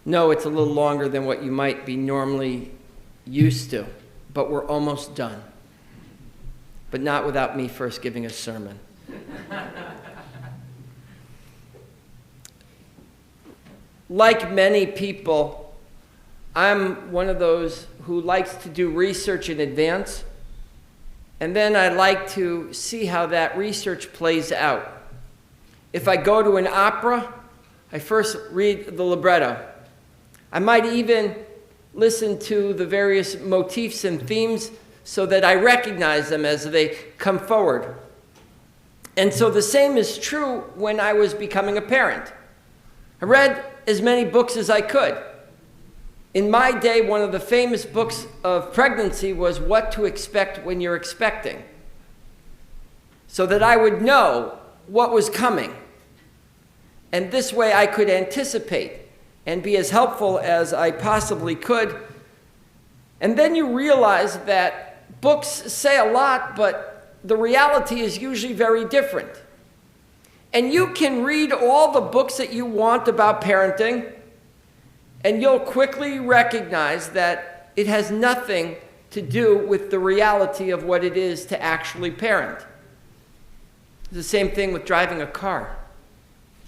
No, it's a little longer than what you might be normally used to, but we're almost done. But not without me first giving a sermon. Like many people, I'm one of those who likes to do research in advance, and then I like to see how that research plays out. If I go to an opera, I first read the libretto. I might even listen to the various motifs and themes so that I recognize them as they come forward. And so the same is true when I was becoming a parent. I read as many books as I could. In my day, one of the famous books of pregnancy was What to Expect When You're Expecting, so that I would know what was coming. And this way I could anticipate and be as helpful as I possibly could. And then you realize that books say a lot, but the reality is usually very different. And you can read all the books that you want about parenting, and you'll quickly recognize that it has nothing to do with the reality of what it is to actually parent. It's the same thing with driving a car.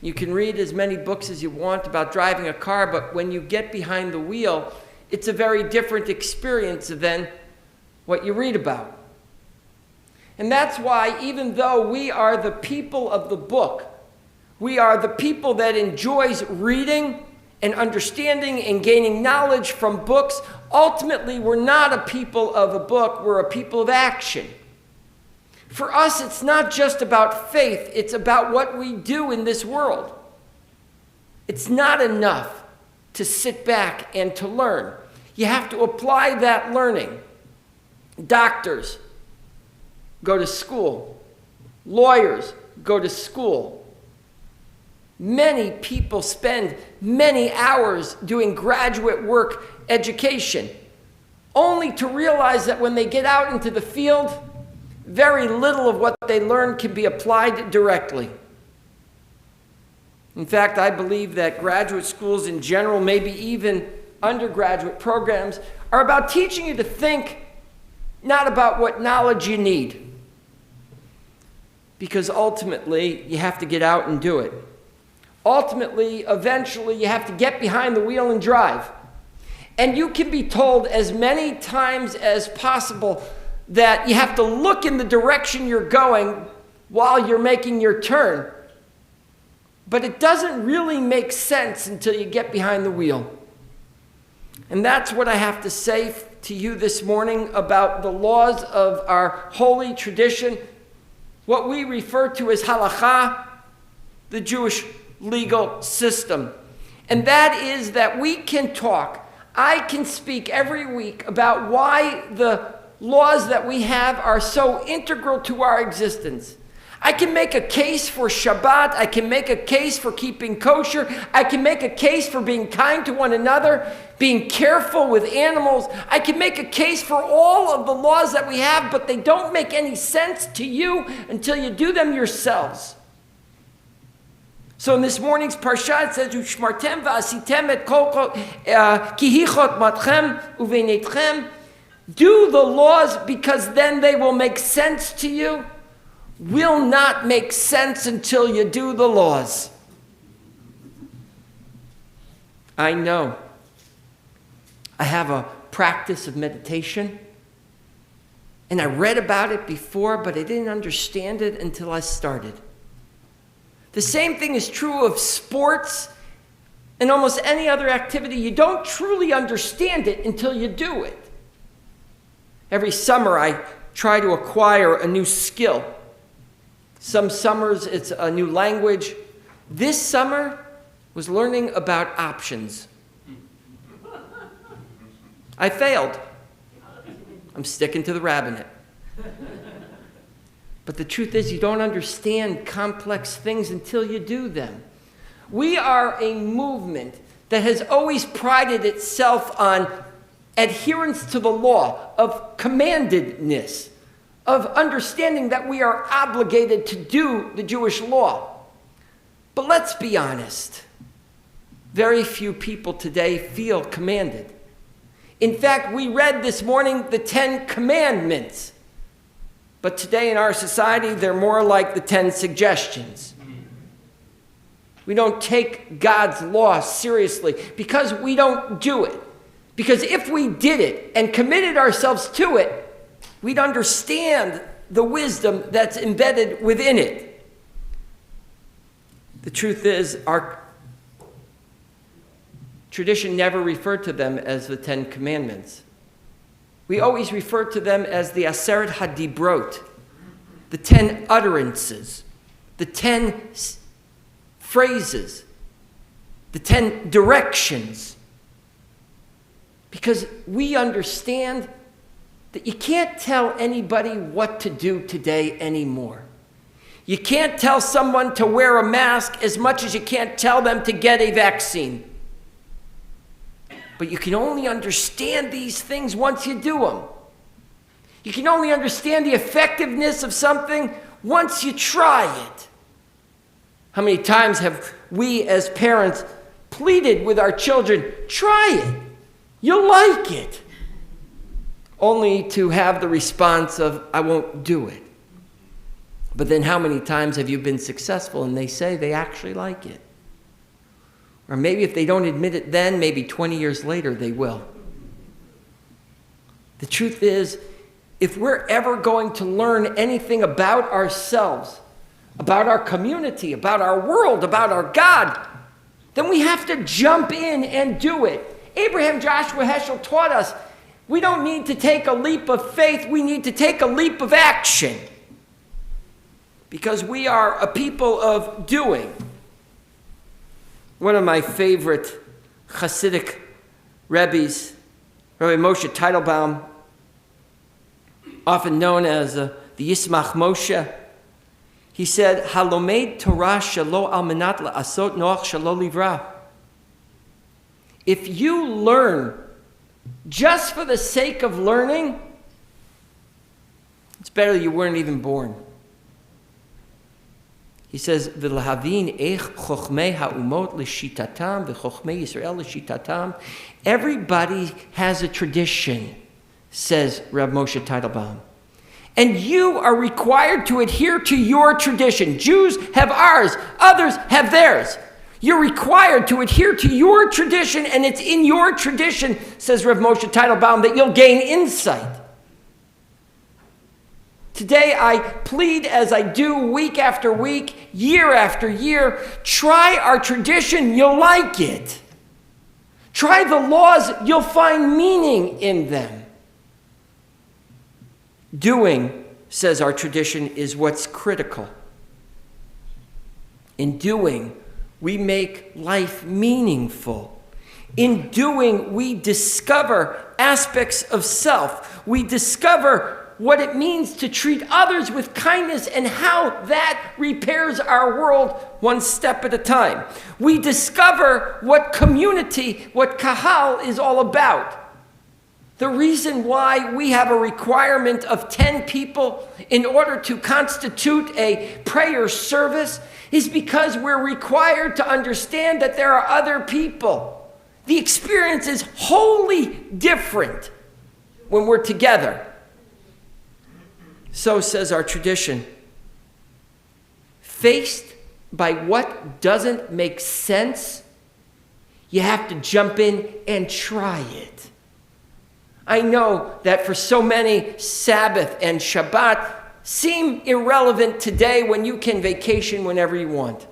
You can read as many books as you want about driving a car, but when you get behind the wheel, it's a very different experience than what you read about. And that's why, even though we are the people of the book, we are the people that enjoys reading and understanding and gaining knowledge from books, ultimately we're not a people of a book, we're a people of action. For us, it's not just about faith, it's about what we do in this world. It's not enough to sit back and to learn. You have to apply that learning. Doctors go to school. Lawyers go to school. Many people spend many hours doing graduate work education, only to realize that when they get out into the field, very little of what they learn can be applied directly. In fact, I believe that graduate schools in general, maybe even undergraduate programs, are about teaching you to think, not about what knowledge you need. Because ultimately, you have to get out and do it. Ultimately, eventually, you have to get behind the wheel and drive. And you can be told as many times as possible that you have to look in the direction you're going while you're making your turn. But it doesn't really make sense until you get behind the wheel. And that's what I have to say to you this morning about the laws of our holy tradition, what we refer to as halakha, the Jewish legal system. And that is that we can talk, I can speak every week about why the laws that we have are so integral to our existence. I can make a case for Shabbat. I can make a case for keeping kosher. I can make a case for being kind to one another, being careful with animals. I can make a case for all of the laws that we have, but they don't make any sense to you until you do them yourselves. So in this morning's Parashat it says, "Ushmartem va'asitem et kol kihichot matchem uvenetchem." Do the laws because then they will make sense to you. Will not make sense until you do the laws. I know. I have a practice of meditation, and I read about it before, but I didn't understand it until I started. The same thing is true of sports and almost any other activity. You don't truly understand it until you do it. Every summer I try to acquire a new skill. Some summers it's a new language. This summer was learning about options. I failed. I'm sticking to the rabbinate. But the truth is, you don't understand complex things until you do them. We are a movement that has always prided itself on adherence to the law, of commandedness, of understanding that we are obligated to do the Jewish law. But let's be honest. very few people today feel commanded. In fact, we read this morning the 10 commandments. But today in our society, they're more like the 10 suggestions. We don't take God's law seriously because we don't do it. Because if we did it and committed ourselves to it, we'd understand the wisdom that's embedded within it. The truth is, our tradition never referred to them as the 10 Commandments. We always refer to them as the Aseret HaDibrot, the 10 utterances, the 10 phrases, the 10 directions. Because we understand that you can't tell anybody what to do today anymore. You can't tell someone to wear a mask as much as you can't tell them to get a vaccine. But you can only understand these things once you do them. You can only understand the effectiveness of something once you try it. How many times have we as parents pleaded with our children, try it, you'll like it, only to have the response of, I won't do it. But then how many times have you been successful and they say they actually like it? Or maybe if they don't admit it then, maybe 20 years later they will. The truth is, if we're ever going to learn anything about ourselves, about our community, about our world, about our God, then we have to jump in and do it. Abraham Joshua Heschel taught us we don't need to take a leap of faith, we need to take a leap of action. Because we are a people of doing. One of my favorite Hasidic Rebbes, Rabbi Moshe Teitelbaum, often known as the Yismach Moshe, he said, Halomed Torah shelo al menat la'asot noach shelo livra. If you learn just for the sake of learning, it's better you weren't even born. He says, "V'lahavin eich chochmei ha'umot l'shitatam v'chochmei Yisrael l'shitatam." Everybody has a tradition, says Reb Moshe Teitelbaum. And you are required to adhere to your tradition. Jews have ours, others have theirs. You're required to adhere to your tradition, and it's in your tradition, says Reb Moshe Teitelbaum, that you'll gain insight. Today I plead, as I do week after week, year after year, try our tradition, you'll like it. Try the laws, you'll find meaning in them. Doing, says our tradition, is what's critical. In doing, we make life meaningful. In doing, we discover aspects of self. We discover what it means to treat others with kindness and how that repairs our world one step at a time. We discover what community, what kahal is all about. The reason why we have a requirement of 10 people in order to constitute a prayer service is because we're required to understand that there are other people. The experience is wholly different when we're together. So says our tradition. Faced by what doesn't make sense, you have to jump in and try it. I know that for so many, Sabbath and Shabbat seem irrelevant today when you can vacation whenever you want.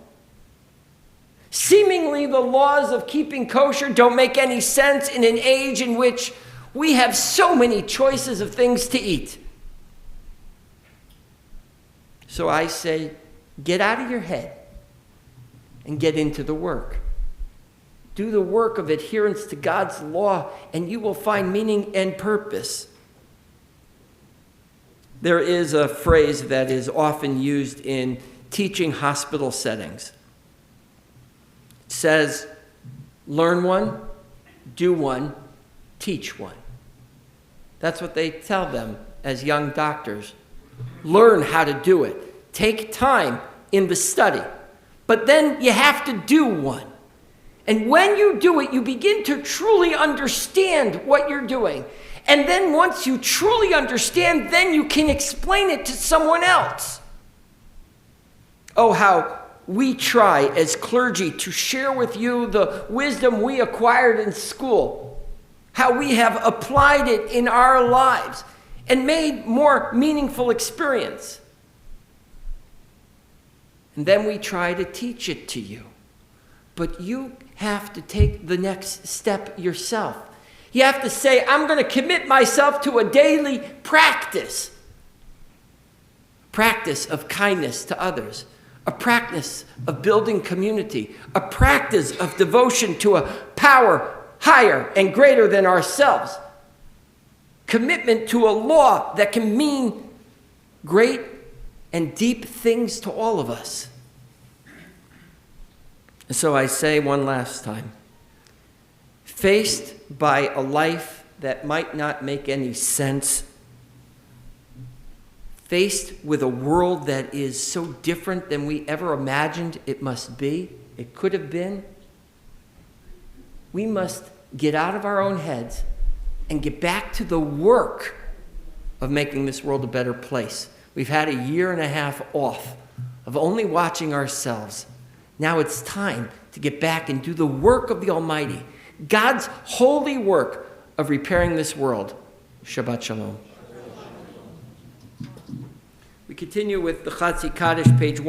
Seemingly, the laws of keeping kosher don't make any sense in an age in which we have so many choices of things to eat. So I say, get out of your head and get into the work. Do the work of adherence to God's law, and you will find meaning and purpose. There is a phrase that is often used in teaching hospital settings. It says, learn one, do one, teach one. That's what they tell them as young doctors. Learn how to do it. Take time in the study. But then you have to do one. And when you do it, you begin to truly understand what you're doing. And then once you truly understand, then you can explain it to someone else. Oh, how we try as clergy to share with you the wisdom we acquired in school, how we have applied it in our lives and made more meaningful experience. And then we try to teach it to you. But you have to take the next step yourself. You have to say, I'm going to commit myself to a daily practice of kindness to others, a practice of building community, a practice of devotion to a power higher and greater than ourselves, commitment to a law that can mean great and deep things to all of us. And so I say one last time, faced by a life that might not make any sense, faced with a world that is so different than we ever imagined it must be, it could have been, we must get out of our own heads and get back to the work of making this world a better place. We've had a year and a half off of only watching ourselves. Now it's time to get back and do the work of the Almighty, God's holy work of repairing this world. Shabbat Shalom. We continue with the Chatzi Kaddish, page